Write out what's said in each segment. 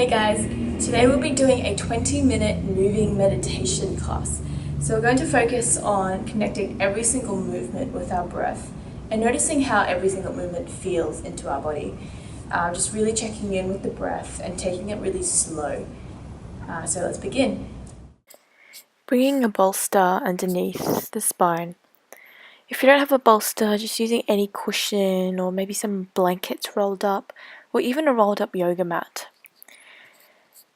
Hey guys, today we'll be doing a 20-minute moving meditation class. So we're going to focus on connecting every single movement with our breath and noticing how every single movement feels into our body. Just really checking in with the breath and taking it really slow. So let's begin. Bringing a bolster underneath the spine. If you don't have a bolster, just using any cushion or maybe some blankets rolled up, or even a rolled up yoga mat.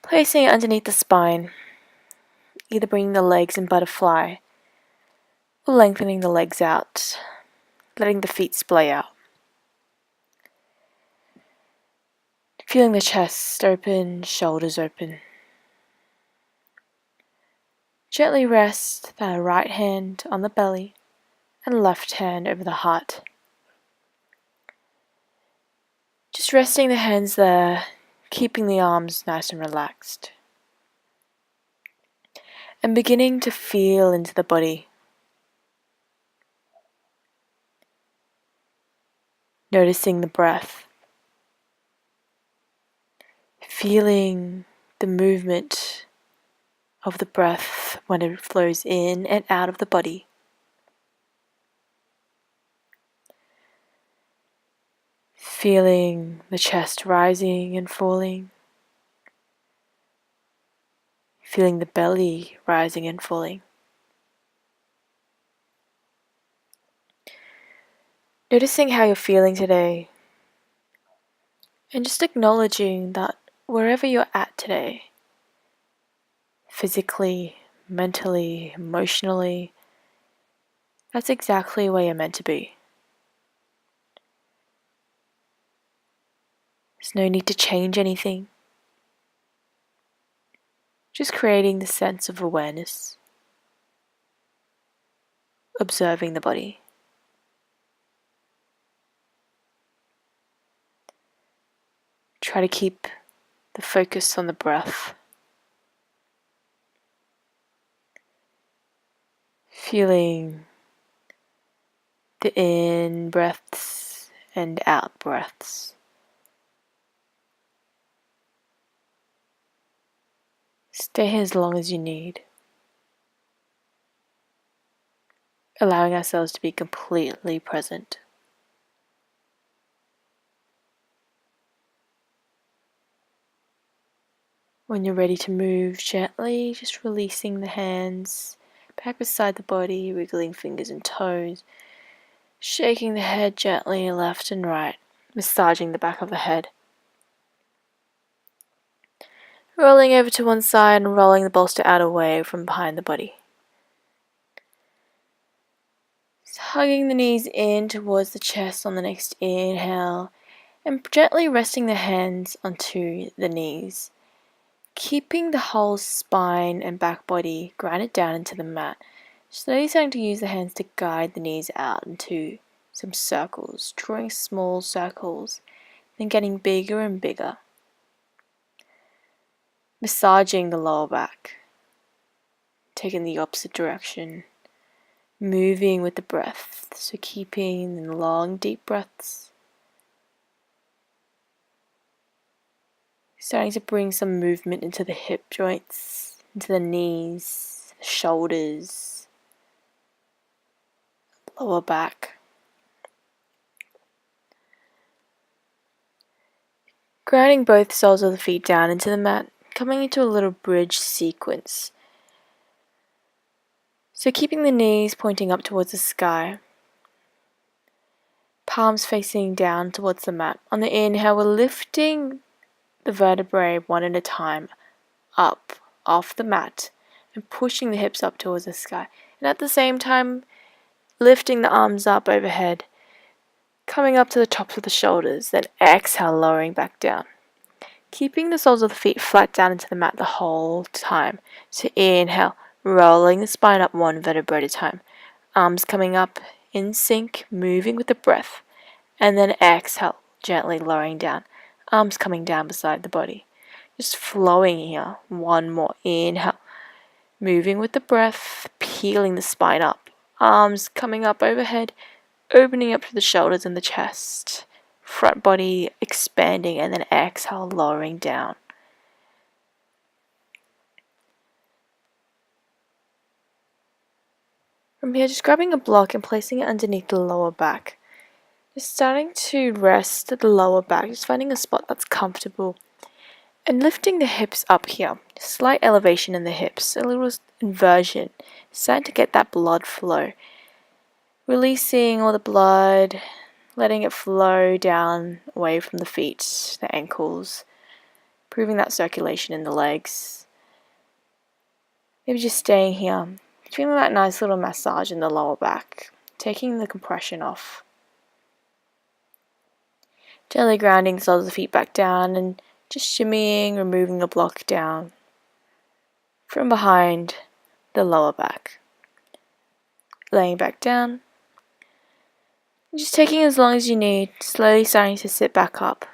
Placing it underneath the spine, either bringing the legs in butterfly or lengthening the legs out, letting the feet splay out. Feeling the chest open, shoulders open. Gently rest the right hand on the belly and left hand over the heart. Just resting the hands there, keeping the arms nice and relaxed. And beginning to feel into the body. Noticing the breath. Feeling the movement of the breath when it flows in and out of the body. Feeling the chest rising and falling. Feeling the belly rising and falling. Noticing how you're feeling today. And just acknowledging that wherever you're at today, physically, mentally, emotionally, that's exactly where you're meant to be. There's no need to change anything. Just creating the sense of awareness, observing the body. Try to keep the focus on the breath. Feeling the in breaths and out breaths. Stay here as long as you need. Allowing ourselves to be completely present. When you're ready to move gently, just releasing the hands back beside the body, wiggling fingers and toes, shaking the head gently left and right, massaging the back of the head. Rolling over to one side and rolling the bolster out away from behind the body. Just hugging the knees in towards the chest on the next inhale and gently resting the hands onto the knees. Keeping the whole spine and back body grounded down into the mat. Slowly starting to use the hands to guide the knees out into some circles, drawing small circles, then getting bigger and bigger. Massaging the lower back, taking the opposite direction, moving with the breath, so keeping long deep breaths. Starting to bring some movement into the hip joints, into the knees, the shoulders, lower back. Grounding both soles of the feet down into the mat, coming into a little bridge sequence. So keeping the knees pointing up towards the sky. Palms facing down towards the mat. On the inhale, we're lifting the vertebrae one at a time up off the mat and pushing the hips up towards the sky. And at the same time, lifting the arms up overhead, coming up to the tops of the shoulders, then exhale, lowering back down. Keeping the soles of the feet flat down into the mat the whole time. So inhale, rolling the spine up one vertebrae at a time. Arms coming up in sync, moving with the breath. And then exhale, gently lowering down. Arms coming down beside the body. Just flowing here. One more. Inhale. Moving with the breath, peeling the spine up. Arms coming up overhead, opening up to the shoulders and the chest. Front body expanding, and then exhale, lowering down. From here, just grabbing a block and placing it underneath the lower back. Just starting to rest the lower back, just finding a spot that's comfortable. And lifting the hips up here. Slight elevation in the hips, a little inversion. Starting to get that blood flow. Releasing all the blood, letting it flow down away from the feet, the ankles. Improving that circulation in the legs. Maybe just staying here. Feeling that nice little massage in the lower back. Taking the compression off. Gently grounding the soles of the feet back down and just shimmying, removing the block down from behind the lower back. Laying back down. Just taking as long as you need, slowly starting to sit back up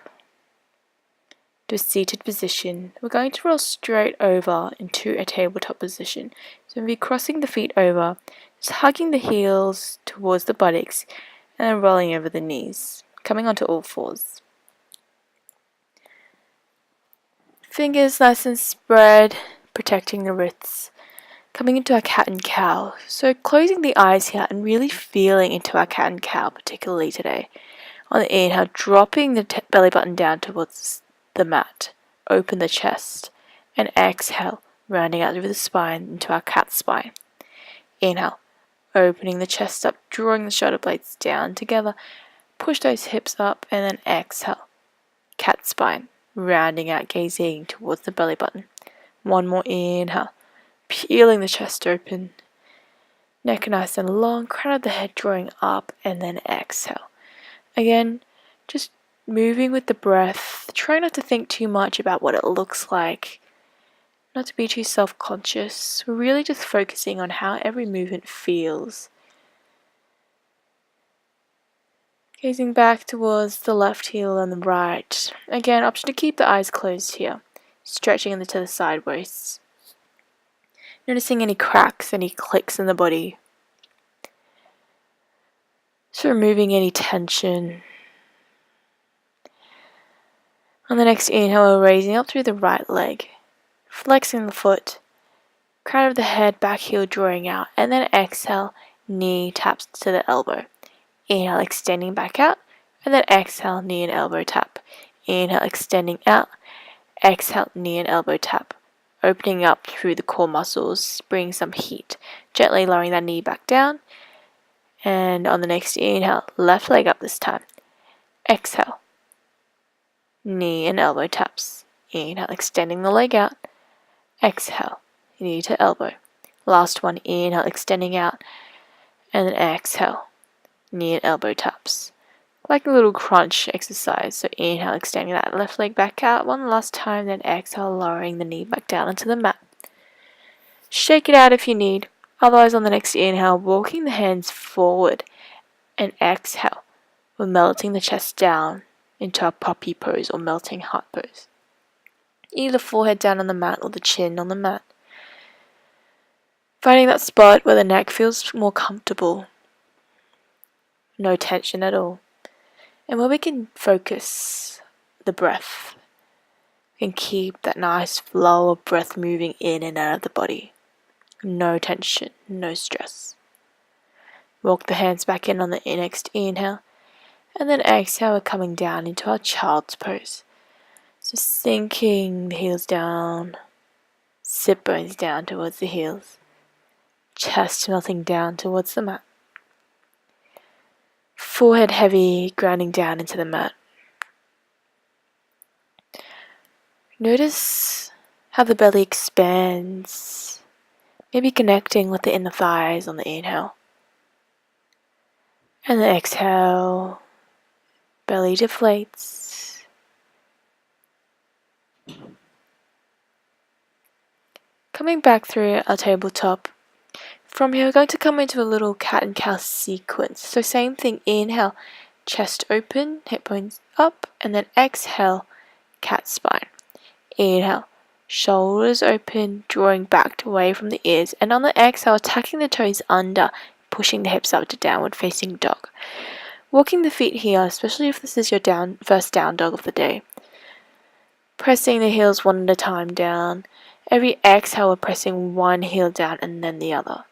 to a seated position. We're going to roll straight over into a tabletop position. So we'll be crossing the feet over, just hugging the heels towards the buttocks and then rolling over the knees, coming onto all fours. Fingers nice and spread, protecting the wrists. Coming into our cat and cow. So closing the eyes here and really feeling into our cat and cow, particularly today. On the inhale, dropping the belly button down towards the mat. Open the chest. And exhale, rounding out through the spine into our cat spine. Inhale, opening the chest up, drawing the shoulder blades down together. Push those hips up and then exhale. Cat spine, rounding out, gazing towards the belly button. One more inhale. Peeling the chest open, neck nice and long, crown of the head drawing up, and then exhale. Again, just moving with the breath. Try not to think too much about what it looks like, not to be too self-conscious. We're really just focusing on how every movement feels. Gazing back towards the left heel and the right. Again, option to keep the eyes closed here, stretching into the sideways. Noticing any cracks, any clicks in the body. So removing any tension. On the next inhale, we're raising up through the right leg. Flexing the foot. Crown of the head, back heel drawing out. And then exhale, knee taps to the elbow. Inhale, extending back out. And then exhale, knee and elbow tap. Inhale, extending out. Exhale, knee and elbow tap. Opening up through the core muscles, bringing some heat. Gently lowering that knee back down. And on the next inhale, left leg up this time. Exhale. Knee and elbow taps. Inhale, extending the leg out. Exhale, knee to elbow. Last one, inhale, extending out. And then exhale, knee and elbow taps. Like a little crunch exercise. So inhale, extending that left leg back out one last time, then exhale, lowering the knee back down onto the mat. Shake it out if you need. Otherwise, on the next inhale, walking the hands forward and exhale. We're melting the chest down into a puppy pose or melting heart pose. Either forehead down on the mat or the chin on the mat. Finding that spot where the neck feels more comfortable. No tension at all. And where we can focus the breath. We can keep that nice flow of breath moving in and out of the body. No tension, no stress. Walk the hands back in on the next inhale. And then exhale, we're coming down into our child's pose. So sinking the heels down. Sit bones down towards the heels. Chest melting down towards the mat. Forehead heavy, grounding down into the mat. Notice how the belly expands, maybe connecting with the inner thighs on the inhale. And the exhale, belly deflates. Coming back through our tabletop. From here, we're going to come into a little cat and cow sequence. So same thing, inhale, chest open, hip bones up, and then exhale, cat spine. Inhale, shoulders open, drawing back away from the ears, and on the exhale, tucking the toes under, pushing the hips up to downward facing dog. Walking the feet here, especially if this is your first down dog of the day. Pressing the heels one at a time down. Every exhale, we're pressing one heel down and then the other.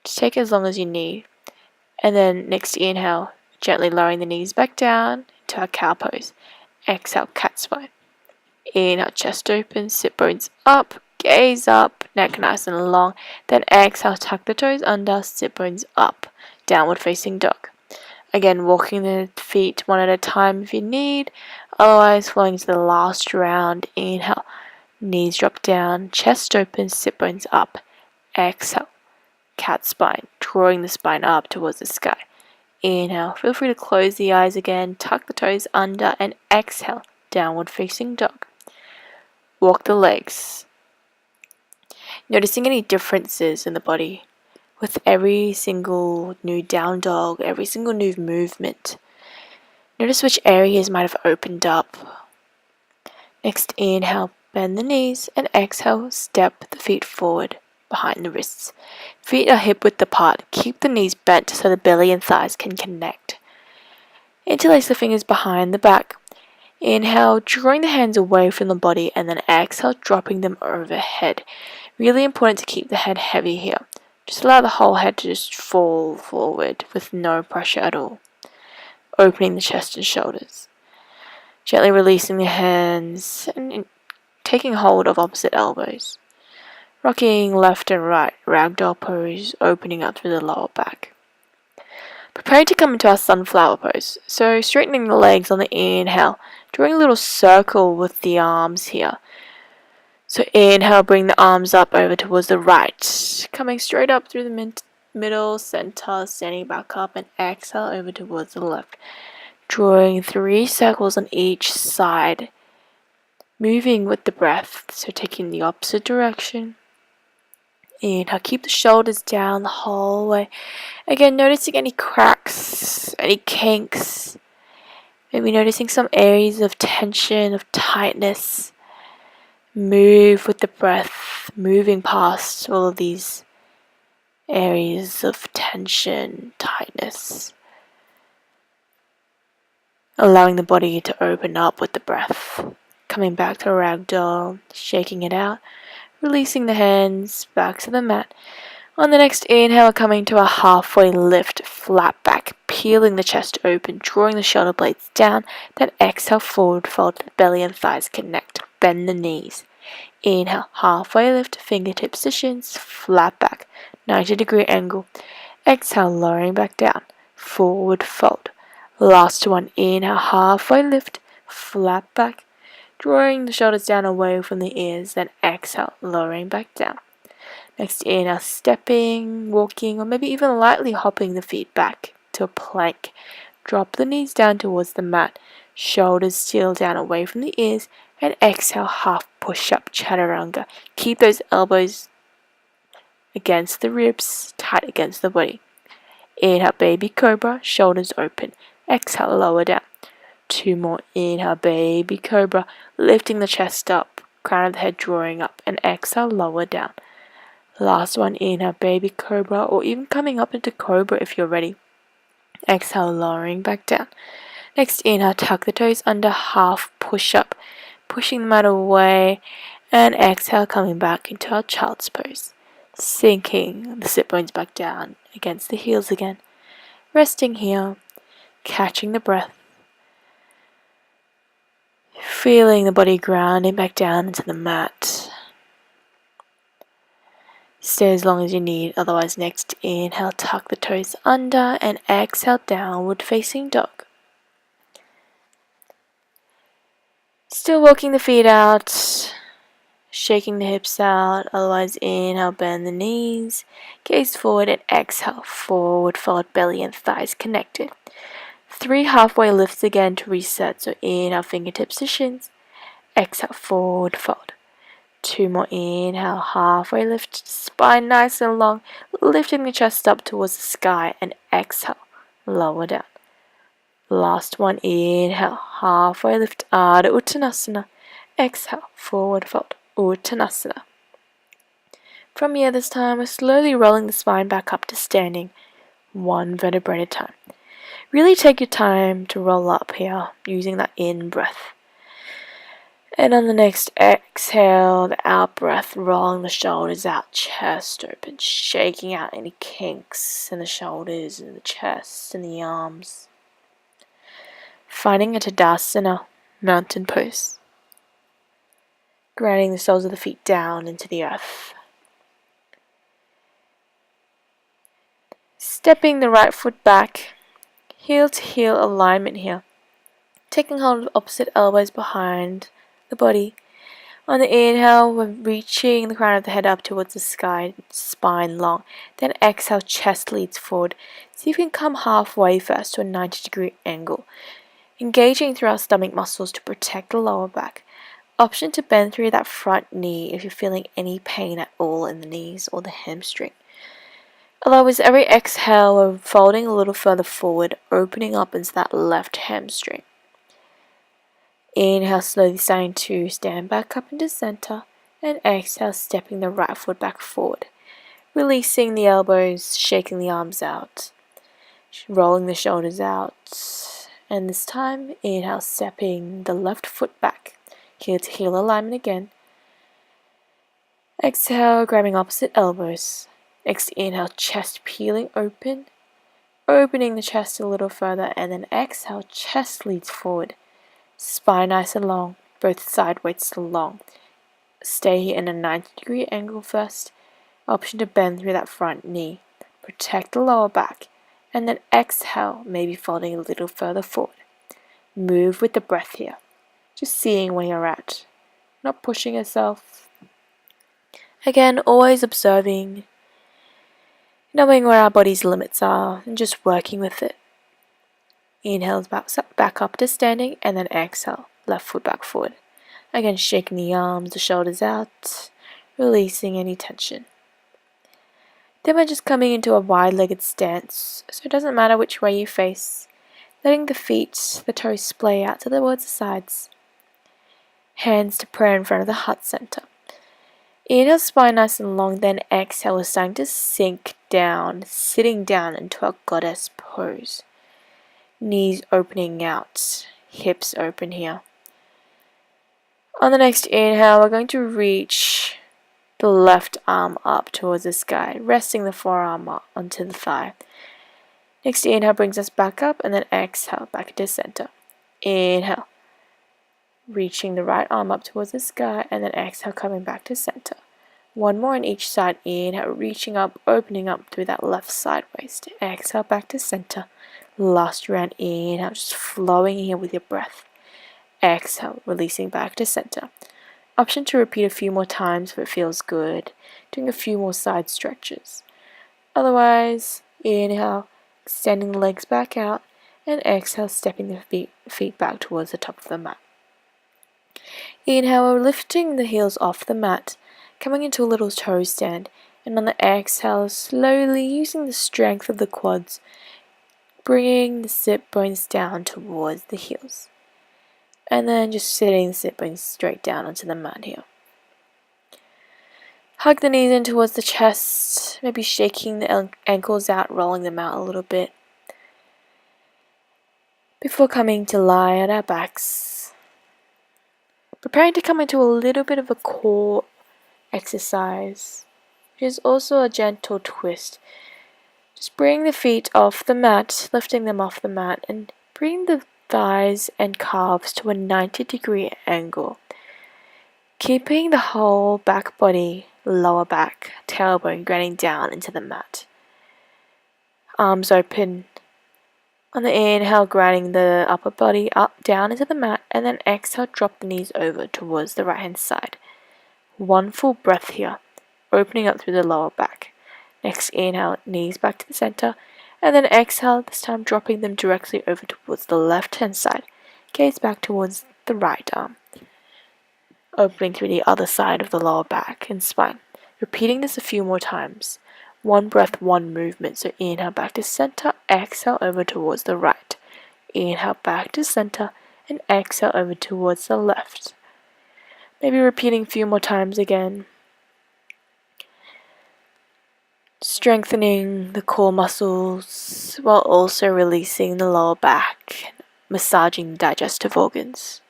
Just take as long as you need. And then next inhale, gently lowering the knees back down into our cow pose. Exhale, cat spine. Inhale, chest open, sit bones up, gaze up, neck nice and long. Then exhale, tuck the toes under, sit bones up, downward facing dog. Again, walking the feet one at a time if you need. Otherwise, flowing to the last round. Inhale, knees drop down, chest open, sit bones up. Exhale, cat spine, drawing the spine up towards the sky. Inhale, feel free to close the eyes again, tuck the toes under, and exhale, downward facing dog. Walk the legs, noticing any differences in the body with every single new down dog, every single new movement. Notice which areas might have opened up. Next, inhale, bend the knees, and exhale, step the feet forward behind the wrists. Feet are hip width apart. Keep the knees bent so the belly and thighs can connect. Interlace the fingers behind the back. Inhale, drawing the hands away from the body, and then exhale, dropping them overhead. Really important to keep the head heavy here. Just allow the whole head to just fall forward with no pressure at all. Opening the chest and shoulders. Gently releasing the hands and taking hold of opposite elbows. Rocking left and right, ragdoll pose, opening up through the lower back. Preparing to come into our sunflower pose. So straightening the legs on the inhale, drawing a little circle with the arms here. So inhale, bring the arms up over towards the right, coming straight up through the middle, center, standing back up, and exhale over towards the left. Drawing 3 circles on each side, moving with the breath, so taking the opposite direction. Inhale, keep the shoulders down the whole way. Again, noticing any cracks, any kinks. Maybe noticing some areas of tension, of tightness. Move with the breath, moving past all of these areas of tension, tightness. Allowing the body to open up with the breath. Coming back to ragdoll, shaking it out. Releasing the hands back to the mat. On the next inhale, coming to a halfway lift, flat back, peeling the chest open, drawing the shoulder blades down. Then exhale, forward fold, the belly and thighs connect. Bend the knees. Inhale, halfway lift, fingertips to shins, flat back, 90-degree angle. Exhale, lowering back down, forward fold. Last one, inhale, halfway lift, flat back. Drawing the shoulders down away from the ears, then exhale, lowering back down. Next inhale, stepping, walking, or maybe even lightly hopping the feet back to a plank. Drop the knees down towards the mat, shoulders still down away from the ears, and exhale, half push-up chaturanga. Keep those elbows against the ribs, tight against the body. Inhale, baby cobra, shoulders open. Exhale, lower down. 2 more. Inhale, baby cobra, lifting the chest up, crown of the head drawing up, and exhale, lower down. Last one, inhale, baby cobra, or even coming up into cobra if you're ready. Exhale, lowering back down. Next inhale, tuck the toes under, half push up, pushing the mat away, and exhale, coming back into our child's pose. Sinking the sit bones back down against the heels again. Resting here, catching the breath. Feeling the body grounding back down into the mat. Stay as long as you need, otherwise next inhale, tuck the toes under, and exhale, downward facing dog. Still walking the feet out, shaking the hips out, otherwise inhale, bend the knees, gaze forward, and exhale, forward fold, belly and thighs connected. 3 halfway lifts again to reset, so inhale, fingertips to shins, exhale, forward fold. 2 more, inhale, halfway lift, spine nice and long, lifting the chest up towards the sky, and exhale, lower down. Last one, inhale, halfway lift, Ardha Uttanasana, exhale, forward fold, Uttanasana. From here this time, we're slowly rolling the spine back up to standing, 1 vertebrae at a time. Really take your time to roll up here, using that in breath. And on the next exhale, the out breath, rolling the shoulders out, chest open, shaking out any kinks in the shoulders and the chest and the arms. Finding a Tadasana, mountain pose. Grounding the soles of the feet down into the earth. Stepping the right foot back, heel to heel alignment here. Taking hold of opposite elbows behind the body. On the inhale, we're reaching the crown of the head up towards the sky, spine long. Then exhale, chest leads forward. See if you can come halfway first to a 90-degree angle. Engaging through our stomach muscles to protect the lower back. Option to bend through that front knee if you're feeling any pain at all in the knees or the hamstring. Although with every exhale, we're folding a little further forward, opening up into that left hamstring. Inhale, slowly starting to stand back up into center, and exhale, stepping the right foot back forward. Releasing the elbows, shaking the arms out, rolling the shoulders out, and this time, inhale, stepping the left foot back, heel to heel alignment again. Exhale, grabbing opposite elbows. Next inhale, chest peeling open, opening the chest a little further, and then exhale, chest leads forward. Spine nice and long, both side weights long. Stay here in a 90-degree angle first. Option to bend through that front knee. Protect the lower back. And then exhale, maybe folding a little further forward. Move with the breath here. Just seeing where you're at. Not pushing yourself. Again, always observing. Knowing where our body's limits are and just working with it. Inhale back up to standing, and then exhale, left foot back forward. Again, shaking the arms, the shoulders out, releasing any tension. Then we're just coming into a wide-legged stance, so it doesn't matter which way you face. Letting the feet, the toes splay out towards the sides. Hands to prayer in front of the heart center. Inhale, spine nice and long, then exhale, we're starting to sink down, sitting down into our goddess pose. Knees opening out, hips open here. On the next inhale, we're going to reach the left arm up towards the sky, resting the forearm up onto the thigh. Next inhale brings us back up, and then exhale back into center. Inhale, reaching the right arm up towards the sky, and then exhale coming back to center. One more on each side. Inhale, reaching up, opening up through that left side waist. Exhale back to center. Last round, inhale, just flowing here with your breath. Exhale, releasing back to center. Option to repeat a few more times if it feels good. Doing a few more side stretches. Otherwise, inhale, extending the legs back out, and exhale, stepping the feet back towards the top of the mat. Inhale, we're lifting the heels off the mat, coming into a little toe stand, and on the exhale, slowly using the strength of the quads, bringing the sit bones down towards the heels. And then just sitting the sit bones straight down onto the mat here. Hug the knees in towards the chest, maybe shaking the ankles out, rolling them out a little bit. Before coming to lie on our backs. Preparing to come into a little bit of a core exercise, which is also a gentle twist. Just bring the feet off the mat, lifting them off the mat, and bring the thighs and calves to a 90-degree angle. Keeping the whole back body, lower back, tailbone grounding down into the mat. Arms open. On the inhale, grounding the upper body up, down into the mat, and then exhale, drop the knees over towards the right hand side. One full breath here, opening up through the lower back. Next inhale, knees back to the center, and then exhale, this time dropping them directly over towards the left hand side. Gaze back towards the right arm. Opening through the other side of the lower back and spine. Repeating this a few more times. One breath, one movement. So inhale back to center, exhale over towards the right. Inhale back to center, and exhale over towards the left. Maybe repeating a few more times again. Strengthening the core muscles while also releasing the lower back, massaging the digestive organs.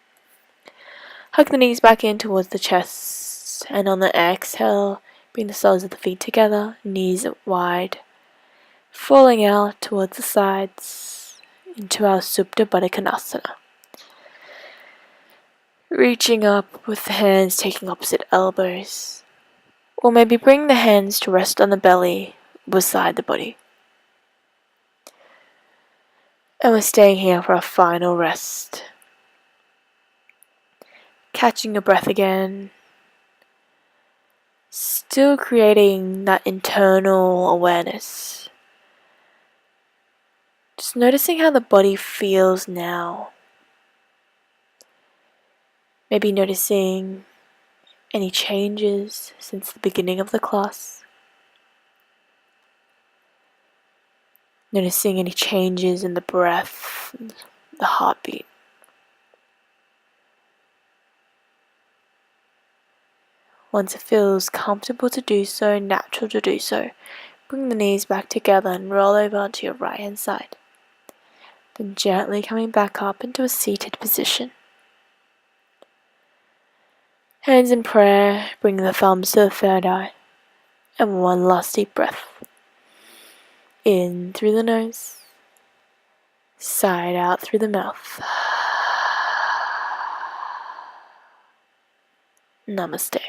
Hug the knees back in towards the chest, and on the exhale, bring the soles of the feet together, knees wide, falling out towards the sides into our Supta Baddha Konasana. Reaching up with the hands taking opposite elbows, or maybe bring the hands to rest on the belly beside the body. And we're staying here for a final rest. Catching your breath again. Still creating that internal awareness. Just noticing how the body feels now. Maybe noticing any changes since the beginning of the class. Noticing any changes in the breath, the heartbeat. Once it feels comfortable to do so, natural to do so, bring the knees back together and roll over onto your right hand side. Then gently coming back up into a seated position. Hands in prayer, bring the thumbs to the third eye. And one last deep breath. In through the nose, side out through the mouth. Namaste.